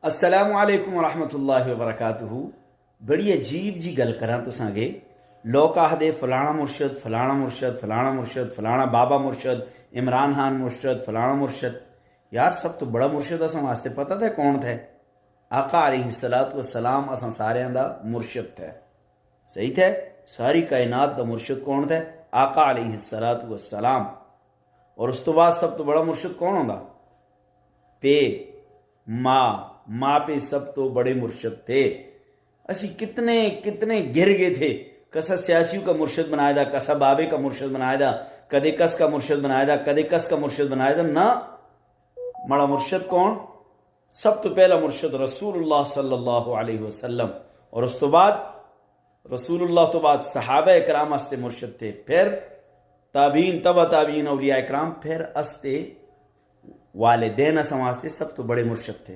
السلام علیکم ورحمۃ اللہ وبرکاتہ۔ بڑی عجیب جی گل کراں تساں اگے۔ لوگ آخدے فلانا مرشد فلانا مرشد فلانا مرشد فلانا بابا مرشد، عمران خان مرشد، فلانا مرشد۔ یار سب تو بڑا مرشد اساں واسطے پتہ تھا کون تھے؟ آقا علیہ الصلوۃ والسلام اساں ساریاں دا مرشد تھے۔ صحیح تھے؟ ساری کائنات دا مرشد کون تھے؟ آقا علیہ الصلوۃ والسلام۔ اور اس تو بعد سب تو بڑا مرشد کون ہوندا؟ پے ماں پہ سب تو بڑے مرشد تھے۔ اسی کتنے گر گئے تھے، کسا سیاسیوں کا مرشد بنایا دا، کسا بابے کا مرشد بنایا دا، کدے کس کا مرشد بنایا دا، کدے کس کا مرشد بنایا دا۔ نہ مڑا مرشد کون؟ سب تو پہلا مرشد رسول اللہ صلی اللہ علیہ وسلم، اور اس تو بعد رسول اللہ تو بعد صحابہ اکرام استے مرشد تھے، پھر تابعین، تبع تابعین، اولیاء اکرام، پھر استے والدین اساں واسطے سب تو بڑے مرشد تھے۔